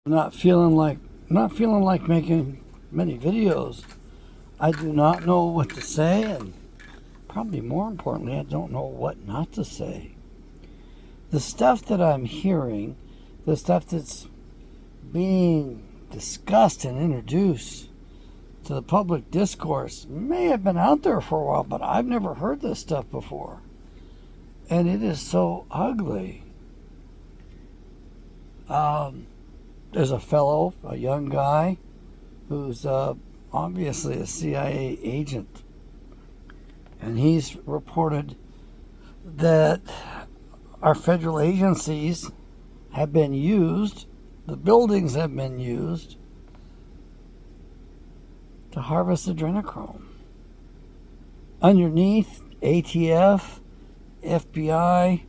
Not feeling like making many videos. I do not know what to say, and probably more importantly, I don't know what not to say. The stuff that I'm hearing, the stuff that's being discussed and introduced to the public discourse may have been out there for a while, but I've never heard this stuff before. And it is so ugly. There's a young guy, who's obviously a CIA agent, and he's reported that our federal agencies have been used, the buildings have been used to harvest adrenochrome. Underneath, ATF, FBI,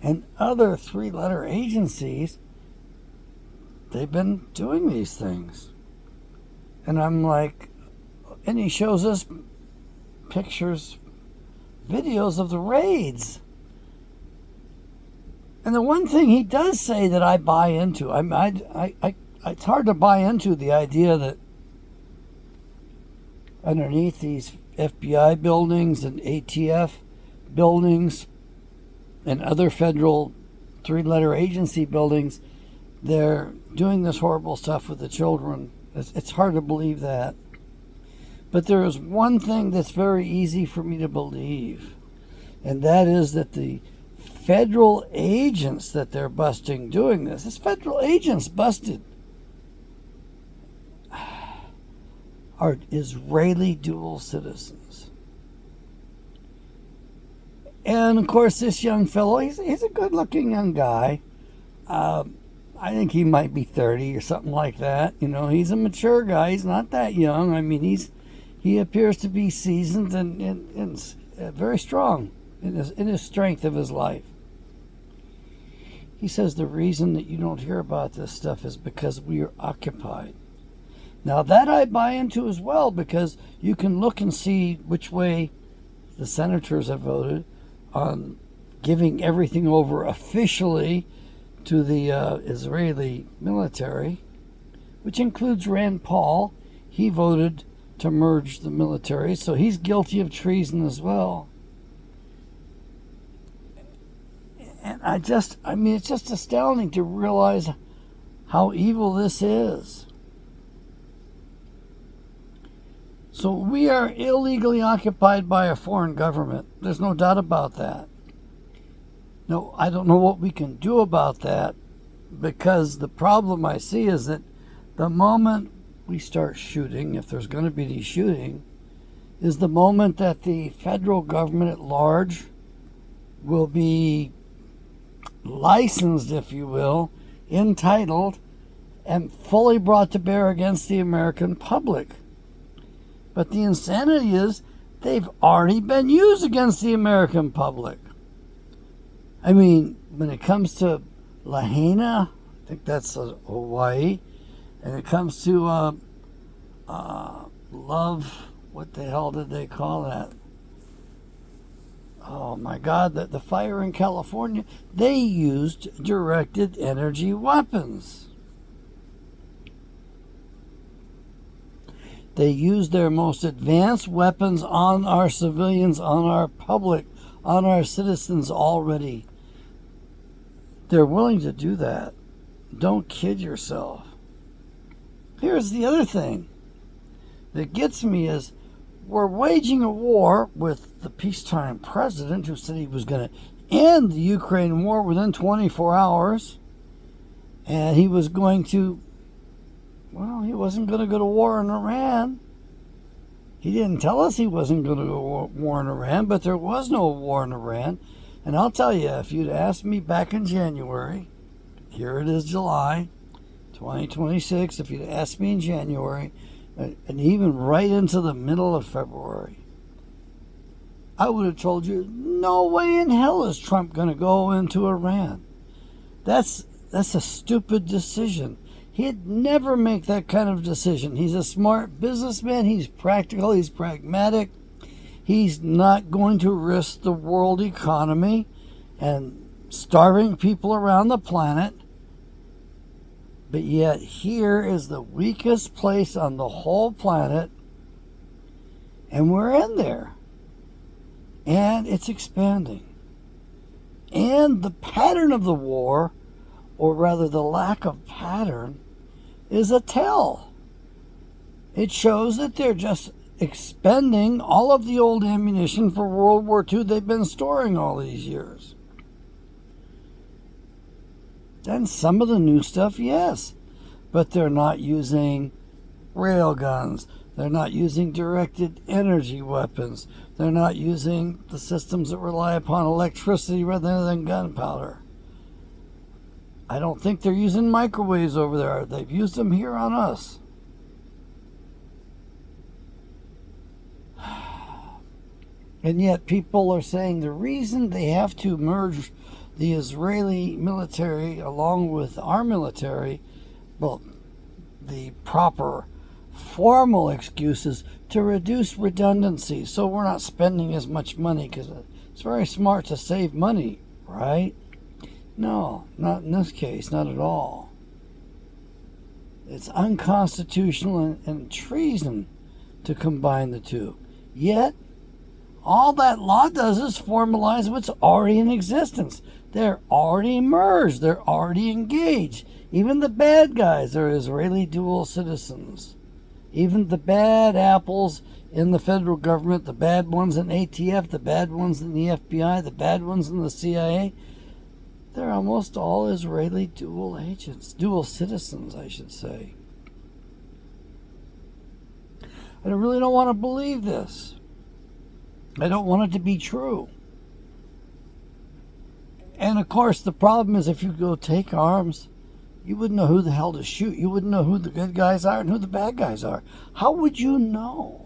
and other three-letter agencies, they've been doing these things. And I'm like, and he shows us pictures, videos of the raids. And the one thing he does say that I buy into, it's hard to buy into the idea that underneath these FBI buildings and ATF buildings and other federal three-letter agency buildings, they're doing this horrible stuff with the children. It's hard to believe that. But there is one thing that's very easy for me to believe, and that is that the federal agents that they're busting doing this federal agents busted are Israeli dual citizens. And of course, this young fellow, he's a good-looking young guy. I think he might be 30 or something like that. You know, he's a mature guy. He's not that young. I mean, he appears to be seasoned and very strong in his strength of his life. He says the reason that you don't hear about this stuff is because we are occupied. Now that I buy into as well, because you can look and see which way the senators have voted on giving everything over officially to the Israeli military, which includes Rand Paul. He voted to merge the military, so he's guilty of treason as well. And it's just astounding to realize how evil this is. So we are illegally occupied by a foreign government. There's no doubt about that. No, I don't know what we can do about that, because the problem I see is that the moment we start shooting, if there's going to be any shooting, is the moment that the federal government at large will be licensed, if you will, entitled, and fully brought to bear against the American public. But the insanity is they've already been used against the American public. I mean, when it comes to Lahaina, I think that's Hawaii, and it comes to Love, what the hell did they call that? Oh my God, the fire in California, they used directed energy weapons. They used their most advanced weapons on our civilians, on our public, on our citizens already. They're willing to do that. Don't kid yourself. Here's the other thing that gets me is we're waging a war with the peacetime president who said he was going to end the Ukraine war within 24 hours. And he was going to, he wasn't going to go to war in Iran. He didn't tell us he wasn't going to go to war in Iran, but there was no war in Iran. And I'll tell you, if you'd asked me back in January, here it is July 2026, if you'd asked me in January, and even right into the middle of February, I would have told you, no way in hell is Trump going to go into Iran. That's a stupid decision. He'd never make that kind of decision. He's a smart businessman. He's practical. He's pragmatic. He's not going to risk the world economy and starving people around the planet But yet here is the weakest place on the whole planet, and we're in there. And it's expanding. And the pattern of the war, or rather the lack of pattern, is a tell. It shows that they're just expending all of the old ammunition for World War II they've been storing all these years. Then some of the new stuff, yes, but they're not using rail guns. They're not using directed energy weapons. They're not using the systems that rely upon electricity rather than gunpowder. I don't think they're using microwaves over there. They've used them here on us. And yet people are saying the reason they have to merge the Israeli military along with our military, well, the proper formal excuses to reduce redundancy, so we're not spending as much money, because it's very smart to save money, right? No, not in this case, not at all. It's unconstitutional and treason to combine the two. Yet, all that law does is formalize what's already in existence. They're already merged. They're already engaged. Even the bad guys are Israeli dual citizens. Even the bad apples in the federal government, the bad ones in ATF, the bad ones in the FBI, the bad ones in the CIA, they're almost all Israeli dual agents, dual citizens, I should say. I really don't want to believe this. I don't want it to be true. And of course, the problem is if you go take arms, you wouldn't know who the hell to shoot. You wouldn't know who the good guys are and who the bad guys are. How would you know?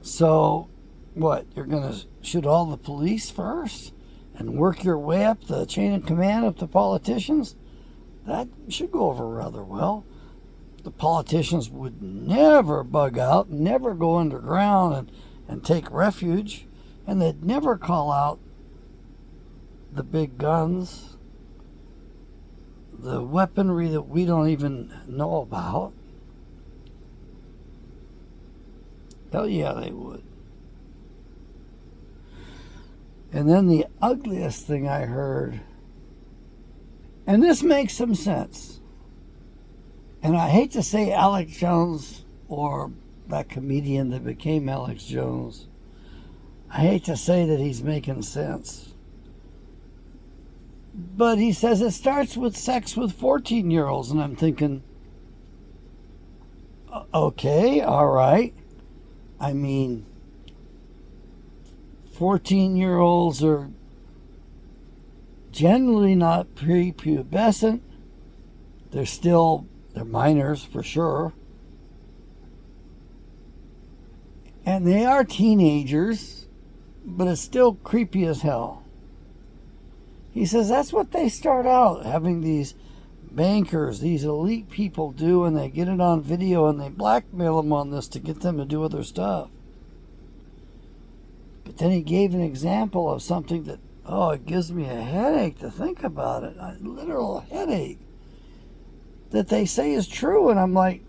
So, what? You're going to shoot all the police first and work your way up the chain of command up to politicians? That should go over rather well. The politicians would never bug out, never go underground and take refuge, and they'd never call out the big guns, the weaponry that we don't even know about. Hell yeah, they would. And then the ugliest thing I heard, and this makes some sense, and I hate to say Alex Jones or that comedian that became Alex Jones, I hate to say that he's making sense. But he says it starts with sex with 14-year-olds, and I'm thinking, okay, all right. I mean, 14-year-olds are generally not prepubescent. They're minors for sure. And they are teenagers, but it's still creepy as hell. He says that's what they start out, having these bankers, these elite people do, and they get it on video and they blackmail them on this to get them to do other stuff. But then he gave an example of something that, it gives me a headache to think about it, a literal headache, that they say is true, and I'm like,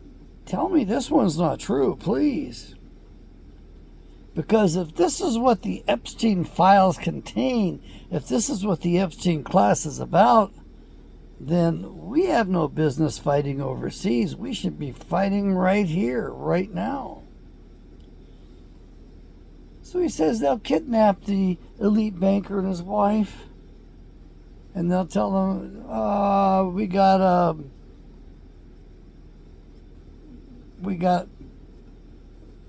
tell me this one's not true, please. Because if this is what the Epstein files contain, if this is what the Epstein class is about, then we have no business fighting overseas. We should be fighting right here, right now. So he says they'll kidnap the elite banker and his wife, and they'll tell them, we got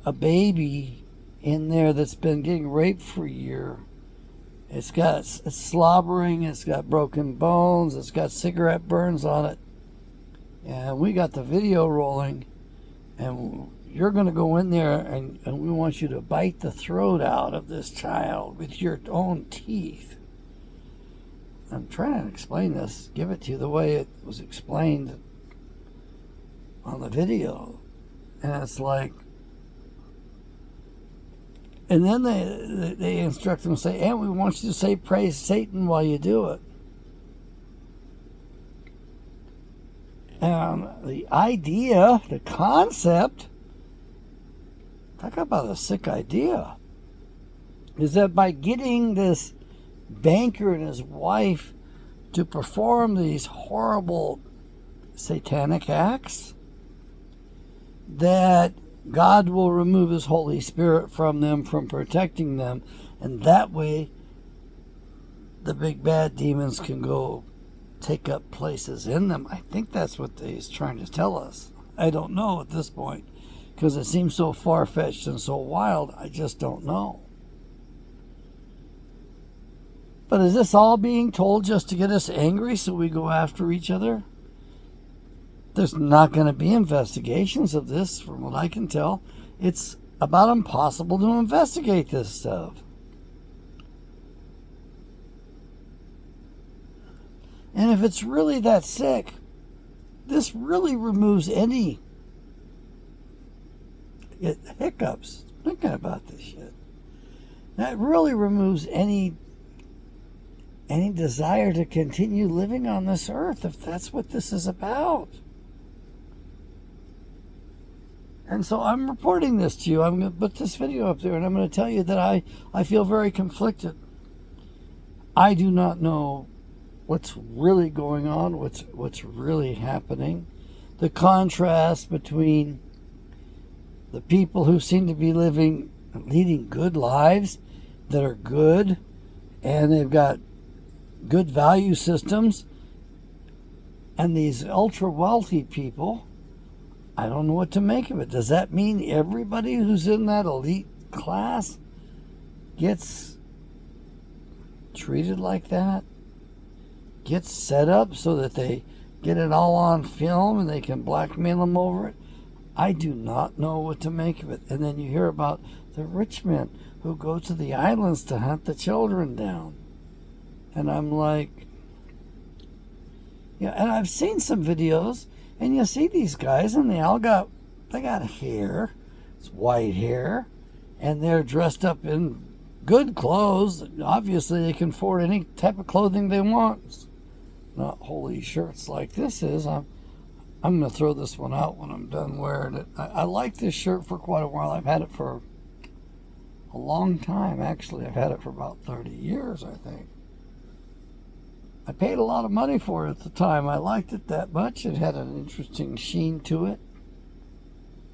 a baby in there that's been getting raped for a year. It's slobbering, it's got broken bones, it's got cigarette burns on it. And we got the video rolling, and you're going to go in there and we want you to bite the throat out of this child with your own teeth. I'm trying to explain this, give it to you the way it was explained on the video. And it's like, And then they instruct them to say, and we want you to say praise Satan while you do it. And the idea, the concept, talk about a sick idea, is that by getting this banker and his wife to perform these horrible satanic acts, that God will remove his Holy Spirit from them, from protecting them, and that way the big bad demons can go take up places in them. I think that's what he's trying to tell us. I don't know at this point, because it seems so far-fetched and so wild. I just don't know. But is this all being told just to get us angry so we go after each other? There's not going to be investigations of this, from what I can tell. It's about impossible to investigate this stuff. And if it's really that sick, this really removes any hiccups. Thinking about this shit. That really removes any desire to continue living on this earth, if that's what this is about. And so I'm reporting this to you. I'm going to put this video up there, and I'm going to tell you that I feel very conflicted. I do not know what's really going on, what's really happening. The contrast between the people who seem to be leading good lives that are good, and they've got good value systems, and these ultra wealthy people, I don't know what to make of it. Does that mean everybody who's in that elite class gets treated like that? Gets set up so that they get it all on film and they can blackmail them over it? I do not know what to make of it. And then you hear about the rich men who go to the islands to hunt the children down. And I'm like, yeah, and I've seen some videos, and you see these guys, and they got hair, it's white hair, and they're dressed up in good clothes. Obviously, they can afford any type of clothing they want. It's not holy shirts like this is. I'm going to throw this one out when I'm done wearing it. I like this shirt for quite a while. I've had it for a long time, actually. I've had it for about 30 years, I think. I paid a lot of money for it at the time. I liked it that much. It had an interesting sheen to it.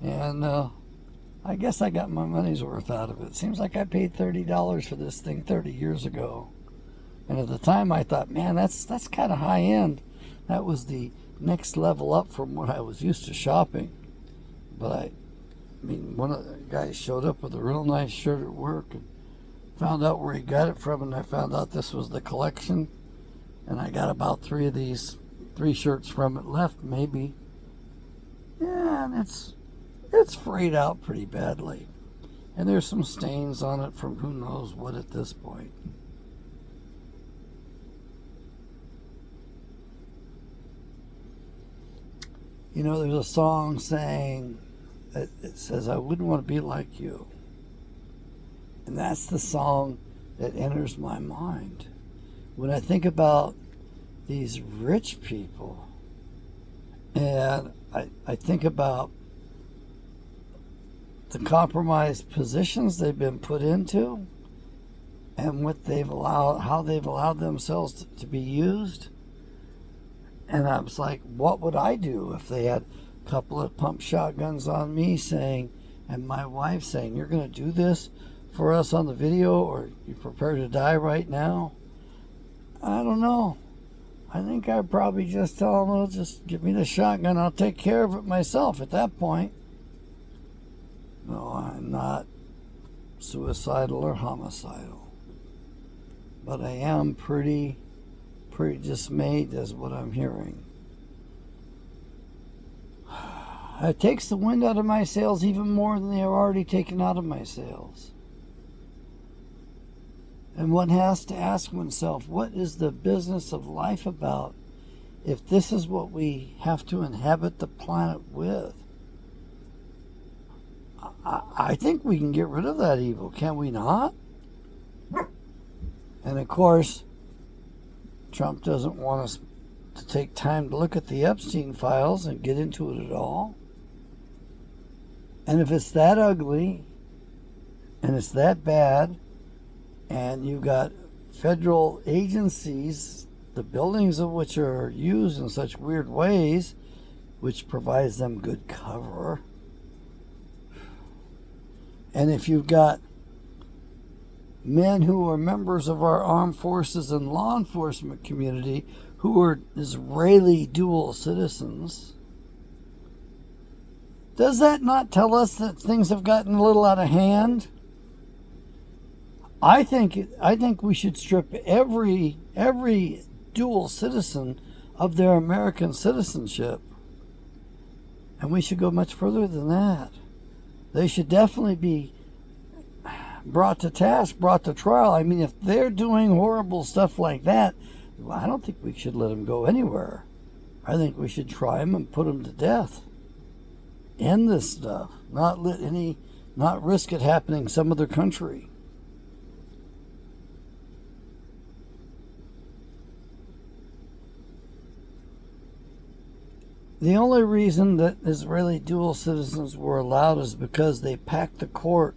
And I guess I got my money's worth out of it. Seems like I paid $30 for this thing 30 years ago. And at the time I thought, man, that's kind of high end. That was the next level up from what I was used to shopping. But I mean, one of the guys showed up with a real nice shirt at work and found out where he got it from, and I found out this was the collection. And I got about 3 shirts from it left, maybe. Yeah, and it's frayed out pretty badly. And there's some stains on it from who knows what at this point. You know, there's a song saying, it says, I wouldn't want to be like you. And that's the song that enters my mind when I think about these rich people, and I think about the compromised positions they've been put into, and how they've allowed themselves to be used. And I was like, what would I do if they had a couple of pump shotguns on me saying, and my wife saying, you're going to do this for us on the video, or you prepare to die right now? I don't know. I think I'd probably just tell them, well, just give me the shotgun. I'll take care of it myself at that point. No, I'm not suicidal or homicidal. But I am pretty dismayed as what I'm hearing. It takes the wind out of my sails even more than they are already taken out of my sails. And one has to ask oneself, what is the business of life about if this is what we have to inhabit the planet with? I think we can get rid of that evil, can we not? And of course, Trump doesn't want us to take time to look at the Epstein files and get into it at all. And if it's that ugly and it's that bad, and you've got federal agencies, the buildings of which are used in such weird ways, which provides them good cover. And if you've got men who are members of our armed forces and law enforcement community who are Israeli dual citizens, does that not tell us that things have gotten a little out of hand? I think we should strip every dual citizen of their American citizenship. And we should go much further than that. They should definitely be brought to task, brought to trial. I mean, if they're doing horrible stuff like that, I don't think we should let them go anywhere. I think we should try them and put them to death. End this stuff. Not risk it happening in some other country. The only reason that Israeli dual citizens were allowed is because they packed the court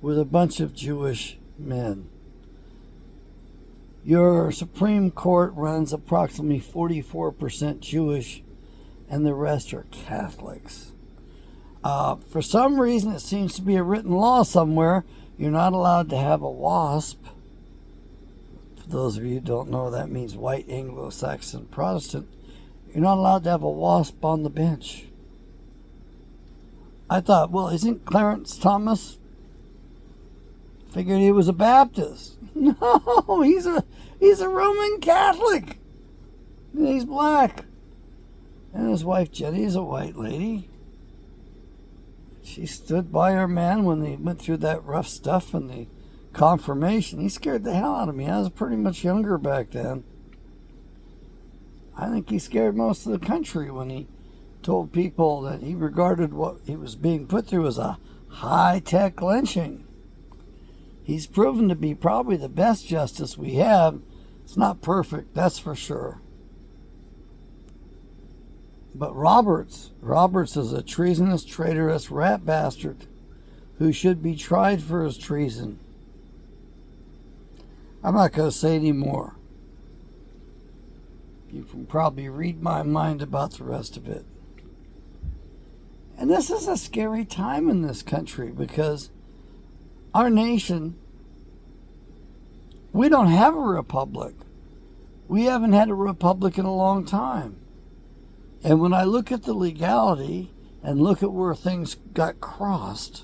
with a bunch of Jewish men. Your Supreme Court runs approximately 44% Jewish, and the rest are Catholics. For some reason, it seems to be a written law somewhere. You're not allowed to have a WASP. For those of you who don't know, that means white Anglo-Saxon Protestant. You're not allowed to have a WASP on the bench. I thought, well, isn't Clarence Thomas? Figured he was a Baptist. No, he's a Roman Catholic. And he's black. And his wife Jenny is a white lady. She stood by her man when they went through that rough stuff and the confirmation. He scared the hell out of me. I was pretty much younger back then. I think he scared most of the country when he told people that he regarded what he was being put through as a high-tech lynching. He's proven to be probably the best justice we have. It's not perfect, that's for sure. But Roberts is a treasonous, traitorous rat bastard who should be tried for his treason. I'm not going to say any more. You can probably read my mind about the rest of it. And this is a scary time in this country because our nation, we don't have a republic. We haven't had a republic in a long time. And when I look at the legality and look at where things got crossed,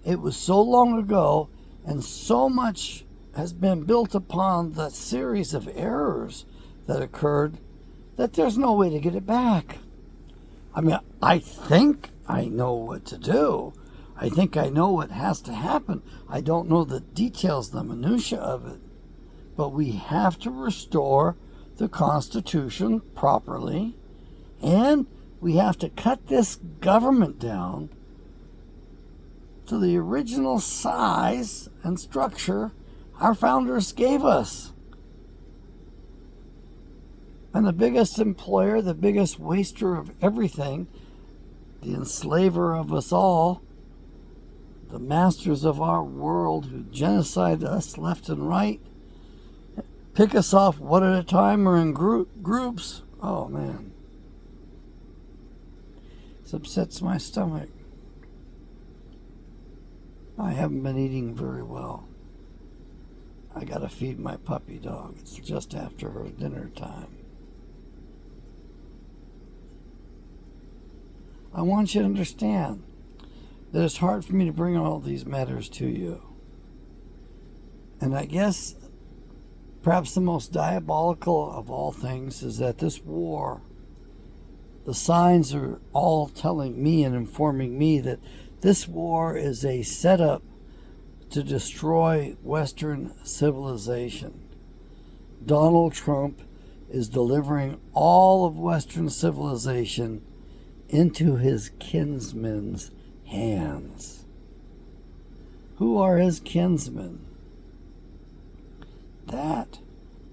it was so long ago and so much has been built upon the series of errors that occurred that there's no way to get it back. I mean, I think I know what to do. I think I know what has to happen. I don't know the details, the minutiae of it. But we have to restore the Constitution properly, and we have to cut this government down to the original size and structure our founders gave us. And the biggest employer, the biggest waster of everything, the enslaver of us all, the masters of our world who genocide us left and right, pick us off one at a time or in groups. Oh, man. This upsets my stomach. I haven't been eating very well. I gotta feed my puppy dog. It's just after her dinner time. I want you to understand that it's hard for me to bring all these matters to you. And I guess perhaps the most diabolical of all things is that this war, the signs are all telling me and informing me that this war is a setup to destroy Western civilization. Donald Trump is delivering all of Western civilization into his kinsmen's hands? Who are his kinsmen? That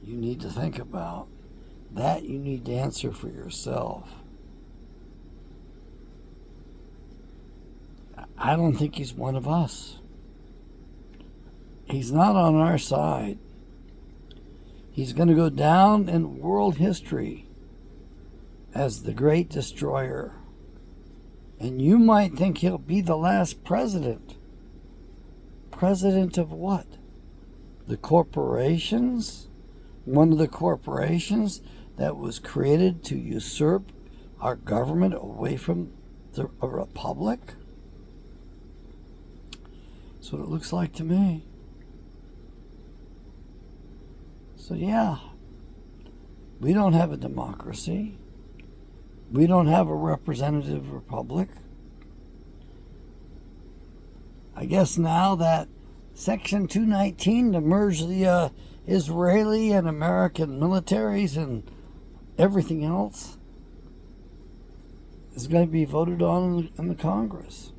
you need to think about. That you need to answer for yourself. I don't think he's one of us. He's not on our side. He's going to go down in world history as the great destroyer. And you might think he'll be the last president. President of what? The corporations? One of the corporations that was created to usurp our government away from a republic? That's what it looks like to me. So yeah, we don't have a democracy. We don't have a representative republic. I guess now that Section 219 to merge the Israeli and American militaries and everything else is going to be voted on in the Congress.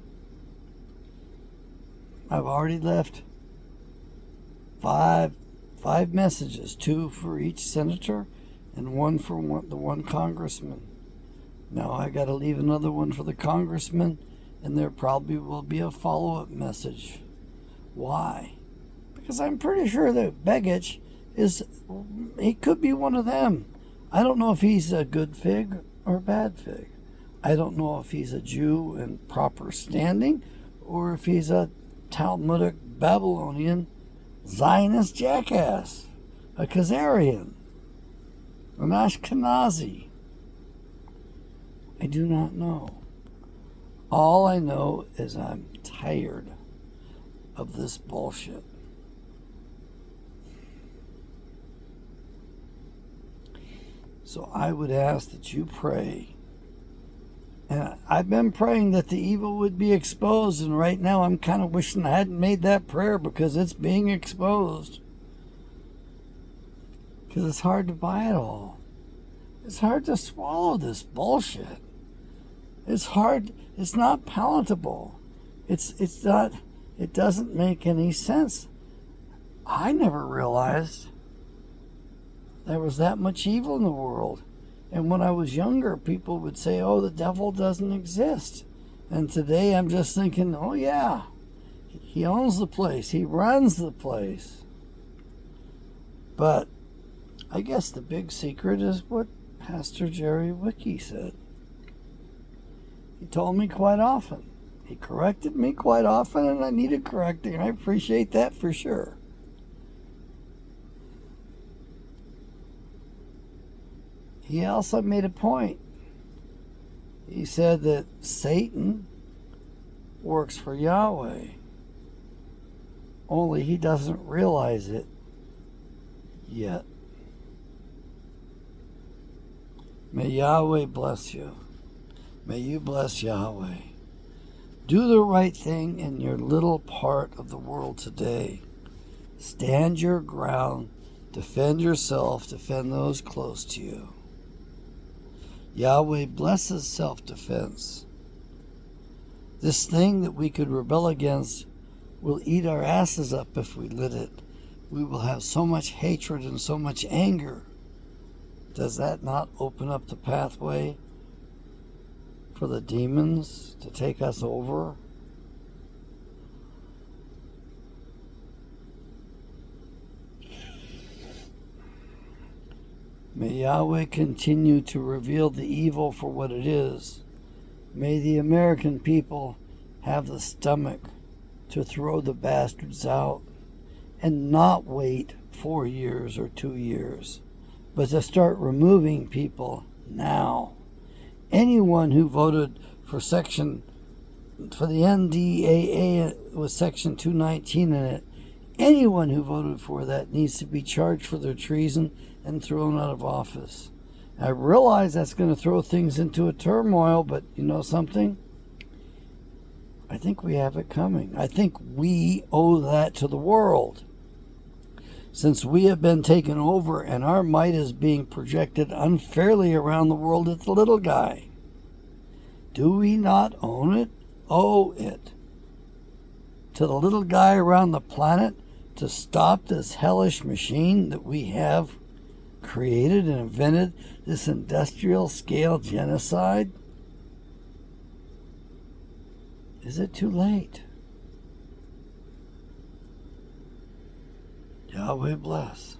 I've already left five messages, 2 for each senator and 1 for the one congressman. Now I got to leave another one for the congressman, and there probably will be a follow-up message. Why? Because I'm pretty sure that Begich he could be one of them. I don't know if he's a good fig or a bad fig. I don't know if he's a Jew in proper standing or if he's a Talmudic Babylonian Zionist jackass, a Khazarian, an Ashkenazi. I do not know. All I know is I'm tired of this bullshit. So I would ask that you pray. And I've been praying that the evil would be exposed, and right now I'm kind of wishing I hadn't made that prayer because it's being exposed. Because it's hard to buy it all. It's hard to swallow this bullshit. It's hard. It's not palatable. It's not. It doesn't make any sense. I never realized there was that much evil in the world. And when I was younger, people would say, oh, the devil doesn't exist. And today I'm just thinking, oh yeah, he owns the place. He runs the place. But I guess the big secret is what Pastor Jerry Wiki said. He told me quite often. He corrected me quite often, and I needed correcting. I appreciate that for sure. He also made a point. He said that Satan works for Yahweh, only he doesn't realize it yet. May Yahweh bless you. May you bless Yahweh. Do the right thing in your little part of the world today. Stand your ground. Defend yourself. Defend those close to you. Yahweh blesses self-defense. This thing that we could rebel against will eat our asses up if we let it. We will have so much hatred and so much anger. Does that not open up the pathway for the demons to take us over? May Yahweh continue to reveal the evil for what it is. May the American people have the stomach to throw the bastards out and not wait 4 years or 2 years, but to start removing people now. Anyone who voted for the NDAA with Section 219 in it, anyone who voted for that needs to be charged for their treason and thrown out of office. I realize that's going to throw things into a turmoil, but you know something? I think we have it coming. I think we owe that to the world. Since we have been taken over and our might is being projected unfairly around the world at the little guy. Do we not own it? owe it to the little guy around the planet to stop this hellish machine that we have created and invented, this industrial scale genocide? Is it too late? Yahweh bless.